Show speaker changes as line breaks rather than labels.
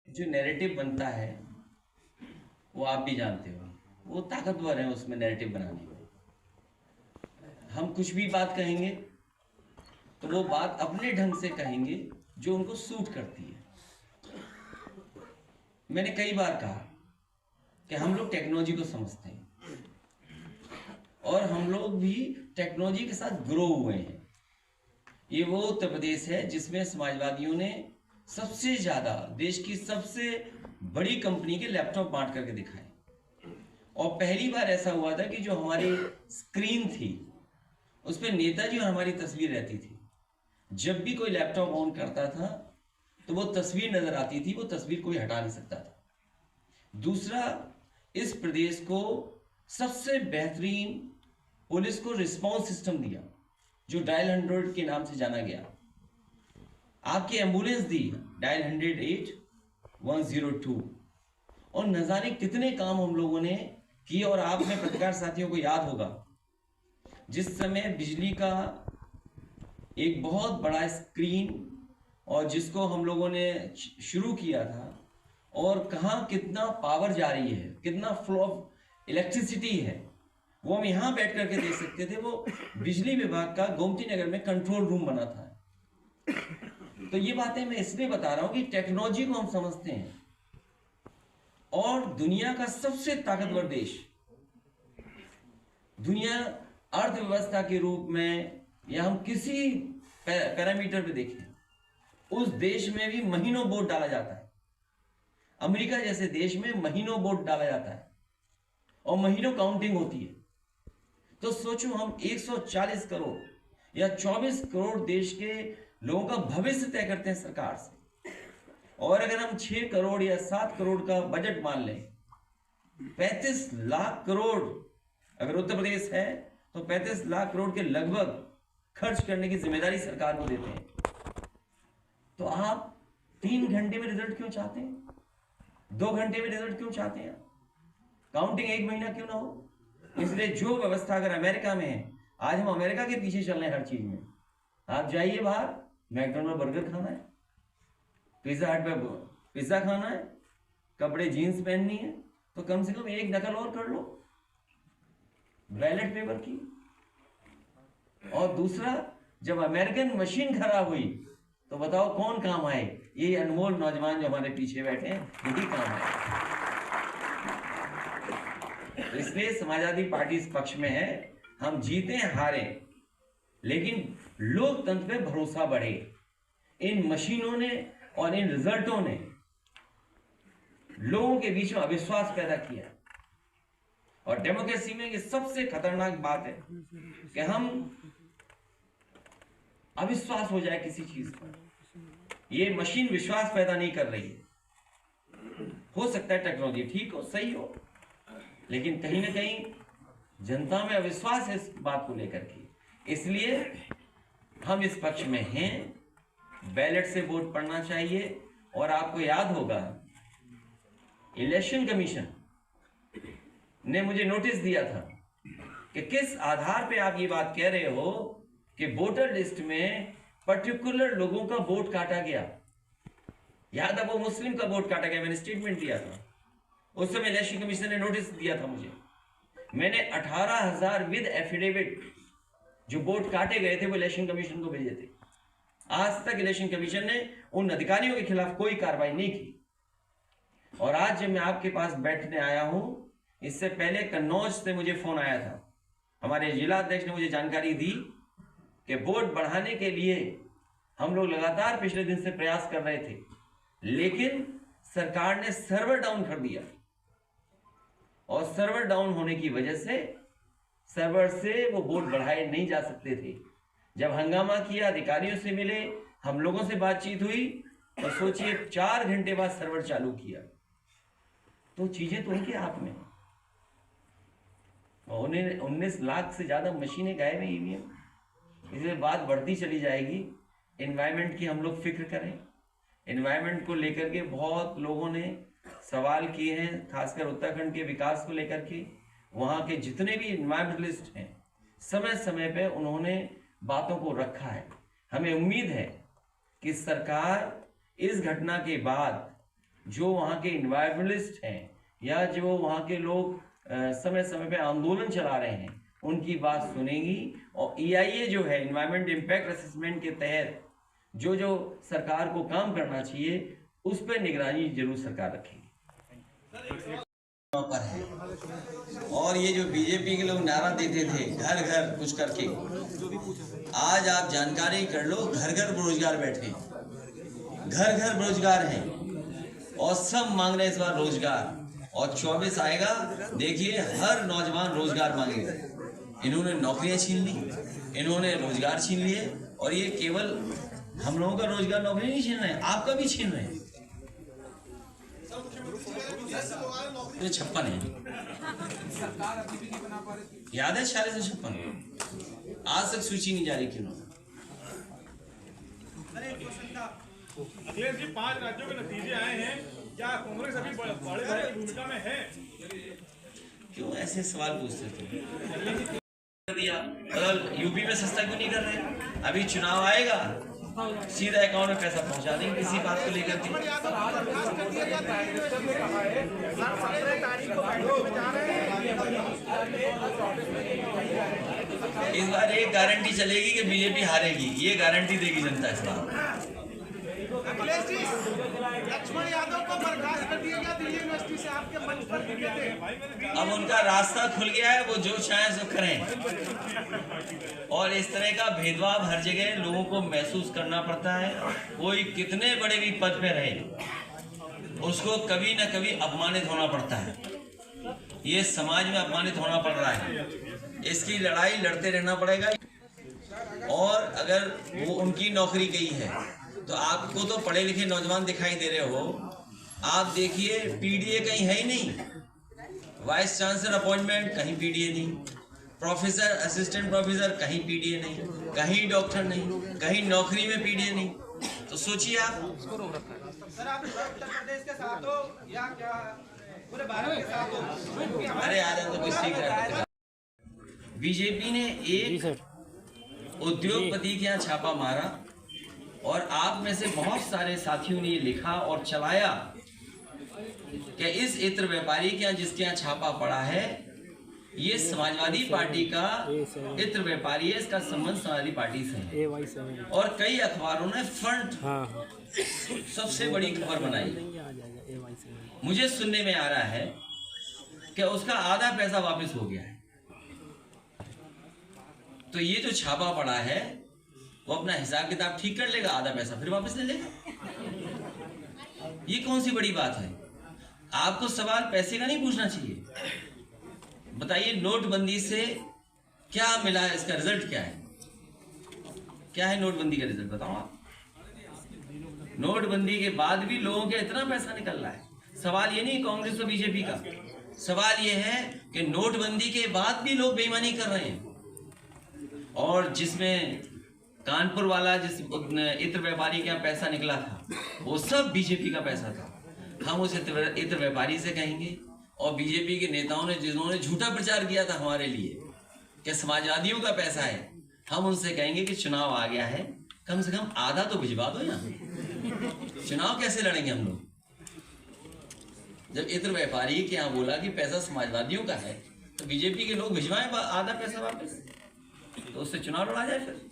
जो नैरेटिव बनता है वो आप भी जानते हो, वो ताकतवर है उसमें नैरेटिव बनाने में। हम कुछ भी बात कहेंगे तो वो बात अपने ढंग से कहेंगे जो उनको सूट करती है। मैंने कई बार कहा कि हम लोग टेक्नोलॉजी को समझते हैं और हम लोग भी टेक्नोलॉजी के साथ ग्रो हुए हैं। ये वो उत्तर प्रदेश है जिसमें समाजवादियों ने सबसे ज़्यादा देश की सबसे बड़ी कंपनी के लैपटॉप बांट करके दिखाए। और पहली बार ऐसा हुआ था कि जो हमारी स्क्रीन थी उस पर नेताजी और हमारी तस्वीर रहती थी। जब भी कोई लैपटॉप ऑन करता था तो वो तस्वीर नजर आती थी, वो तस्वीर कोई हटा नहीं सकता था। दूसरा, इस प्रदेश को सबसे बेहतरीन पुलिस को रिस्पॉन्स सिस्टम दिया जो डायल 100 के नाम से जाना गया। आपकी एम्बुलेंस दी डायल 108-102 और न जाने कितने काम हम लोगों ने किए। और आप में पत्रकार साथियों को याद होगा जिस समय बिजली का एक बहुत बड़ा स्क्रीन और जिसको हम लोगों ने शुरू किया था और कहाँ कितना पावर जा रही है, कितना फ्लो ऑफ इलेक्ट्रिसिटी है, वो हम यहाँ बैठ करके देख सकते थे। वो बिजली विभाग का गोमती नगर में कंट्रोल रूम बना था। तो ये बातें मैं इसलिए बता रहा हूँ कि टेक्नोलॉजी को हम समझते हैं। और दुनिया का सबसे ताकतवर देश, दुनिया अर्थव्यवस्था के रूप में या हम किसी पैरामीटर पे देखें, उस देश में भी महीनों वोट डाला जाता है। अमेरिका जैसे देश में महीनों वोट डाला जाता है और महीनों काउंटिंग होती है। तो सोचो, हम 140 करोड़ या 24 करोड़ देश के लोगों का भविष्य तय करते हैं सरकार से। और अगर हम 6 करोड़ या 7 करोड़ का बजट मान लें, 35 लाख करोड़ अगर उत्तर प्रदेश है तो 35 लाख करोड़ के लगभग खर्च करने की जिम्मेदारी सरकार को देते हैं। तो आप 3 घंटे में रिजल्ट क्यों चाहते हैं? 2 घंटे में रिजल्ट क्यों चाहते हैं? काउंटिंग 1 महीना क्यों ना हो? इसलिए जो व्यवस्था अगर अमेरिका में है, आज हम अमेरिका के पीछे चल रहे हैं हर चीज में। आप जाइए बाहर, मैकडॉनल्ड बर्गर खाना है, पिज्जा हट पे पिज्जा खाना है, कपड़े जीन्स पहननी है, तो कम से कम एक नकल और कर लो बैलेट पेपर की। और दूसरा, जब अमेरिकन मशीन खराब हुई तो बताओ कौन काम आए? ये अनमोल नौजवान जो हमारे पीछे बैठे हैं, यही काम आए। तो इसलिए समाजवादी पार्टी इस पक्ष में है, हम जीते हारे लेकिन लोकतंत्र पे भरोसा बढ़े। इन मशीनों ने और इन रिजल्टों ने लोगों के बीच में अविश्वास पैदा किया। और डेमोक्रेसी में ये सबसे खतरनाक बात है कि हम अविश्वास हो जाए किसी चीज पर। ये मशीन विश्वास पैदा नहीं कर रही है। हो सकता है टेक्नोलॉजी ठीक हो, सही हो, लेकिन कहीं ना कहीं जनता में अविश्वास है इस बात को लेकर के। इसलिए हम इस पक्ष में हैं, बैलेट से वोट पड़ना चाहिए। और आपको याद होगा इलेक्शन कमीशन ने मुझे नोटिस दिया था कि किस आधार पे आप ये बात कह रहे हो कि वोटर लिस्ट में पर्टिकुलर लोगों का वोट काटा गया। याद है, वो मुस्लिम का वोट काटा गया, मैंने स्टेटमेंट दिया था। उस समय इलेक्शन कमीशन ने नोटिस दिया था मुझे। मैंने 18,000 विद एफिडेविट जो वोट काटे गए थे वो इलेक्शन कमीशन को भेजे थे। आज तक इलेक्शन कमीशन ने उन अधिकारियों के खिलाफ कोई कार्रवाई नहीं की। और आज जब मैं आपके पास बैठने आया हूं, इससे पहले कन्नौज से मुझे फोन आया था। हमारे जिला अध्यक्ष ने मुझे जानकारी दी कि वोट बढ़ाने के लिए हम लोग लगातार पिछले दिन से प्रयास कर रहे थे, लेकिन सरकार ने सर्वर डाउन कर दिया। और सर्वर डाउन होने की वजह से सर्वर से वो वोट बढ़ाए नहीं जा सकते थे। जब हंगामा किया, अधिकारियों से मिले, हम लोगों से बातचीत हुई, और सोचिए 4 घंटे बाद सर्वर चालू किया। तो चीजें तो उनके हाथ में। 19 लाख से ज्यादा मशीनें गायब हैं ईवीएम। इसलिए बात बढ़ती चली जाएगी। एनवायरमेंट की हम लोग फिक्र करें। एनवायरमेंट को लेकर के बहुत लोगों ने सवाल किए हैं, खासकर उत्तराखंड के विकास को लेकर के। वहाँ के जितने भी एनवायरमेंटलिस्ट हैं, समय समय पे उन्होंने बातों को रखा है। हमें उम्मीद है कि सरकार इस घटना के बाद जो वहाँ के इन्वायरमेंटलिस्ट हैं या जो वहाँ के लोग समय समय पे आंदोलन चला रहे हैं उनकी बात सुनेगी। और EIA जो है, इन्वायरमेंट इम्पैक्ट असेसमेंट के तहत जो जो सरकार को काम करना चाहिए उस पर निगरानी जरूर सरकार रखेगी। पर है और ये जो बीजेपी के लोग नारा देते थे घर घर कुछ करके, आज आप जानकारी कर लो, घर घर बेरोजगार बैठे, घर घर बेरोजगार हैं और सब मांग रहे हैं इस बार रोजगार। और 24 आएगा, देखिए हर नौजवान रोजगार मांगेगा। इन्होंने नौकरियां छीन ली, इन्होंने रोजगार छीन लिए, और ये केवल हम लोगों का रोजगार नौकरी नहीं छीन रहे हैं, आपका भी छीन रहे हैं। 56 है, याद है 4656, आज तक सूची नहीं जारी की उन्होंने।
अखिलेश जी, 5 राज्यों के नतीजे आए हैं, क्या कांग्रेस अभी बड़े भाई की भूमिका में है?
क्यों ऐसे सवाल पूछते थे? अगर यूपी में सस्ता क्यों नहीं कर रहे? अभी चुनाव आएगा, सीधा अकाउंट में पैसा पहुंचा देंगे किसी बात को लेकर के। इस बार एक गारंटी चलेगी कि बीजेपी हारेगी, ये गारंटी देगी जनता इस बार।
अखिलेश जी, लक्ष्मण यादव को बर्खास्त कर दिया गया दिल्ली यूनिवर्सिटी से, आपके मंच पर दिखे थे।
अब उनका रास्ता खुल गया है, वो जो चाहे सो करें। और इस तरह का भेदभाव हर जगह लोगों को महसूस करना पड़ता है। कोई कितने बड़े भी पद पे रहे, उसको कभी न कभी अपमानित होना पड़ता है। ये समाज में अपमानित होना पड़ रहा है, इसकी लड़ाई लड़ते रहना पड़ेगा। और अगर वो उनकी नौकरी गई है तो आपको तो पढ़े लिखे नौजवान दिखाई दे रहे हो, आप देखिए PDA कहीं है ही नहीं, वाइस चांसलर अपॉइंटमेंट कहीं PDA नहीं, प्रोफेसर असिस्टेंट प्रोफेसर कहीं PDA नहीं, कहीं डॉक्टर नहीं, कहीं नौकरी में PDA नहीं। तो सोचिए आप।
सर, आप उत्तर प्रदेश के साथ हो या क्या पूरे भारत के साथ हो?
अरे आज तो कुछ ठीक है। बीजेपी ने एक उद्योगपति के यहाँ छापा मारा और आप में से बहुत सारे साथियों ने ये लिखा और चलाया कि इस इत्र व्यापारी के यहाँ जिसके यहाँ छापा पड़ा है, ये समाजवादी पार्टी का इत्र व्यापारी है, इसका संबंध समाजवादी पार्टी से है। और कई अखबारों ने फ्रंट सबसे बड़ी खबर बनाई। मुझे सुनने में आ रहा है कि उसका आधा पैसा वापस हो गया है। तो ये जो छापा पड़ा है वो अपना हिसाब किताब ठीक कर लेगा, आधा पैसा फिर वापस ले लेगा। ये कौन सी बड़ी बात है? आपको सवाल पैसे का नहीं पूछना चाहिए। बताइए नोटबंदी से क्या मिला है, इसका रिजल्ट क्या है? क्या है नोटबंदी का रिजल्ट, बताओ आप। नोटबंदी के बाद भी लोगों के इतना पैसा निकल रहा है। सवाल ये नहीं कांग्रेस और बीजेपी का, सवाल ये है कि नोटबंदी के बाद भी लोग बेईमानी कर रहे हैं। और जिसमें कानपुर वाला जिस इत्र व्यापारी के यहाँ पैसा निकला था वो सब बीजेपी का पैसा था। हम उस इत्र व्यापारी से कहेंगे, और बीजेपी के नेताओं ने जिन्होंने झूठा प्रचार किया था हमारे लिए कि समाजवादियों का पैसा है, हम उनसे कहेंगे कि चुनाव आ गया है, कम से कम आधा तो भिजवा दो। यहाँ चुनाव कैसे लड़ेंगे हम लोग? जब इत्र व्यापारी के यहाँ बोला कि पैसा समाजवादियों का है तो बीजेपी के लोग भिजवाएं आधा पैसा वापस, तो उससे चुनाव लड़ा जाए फिर।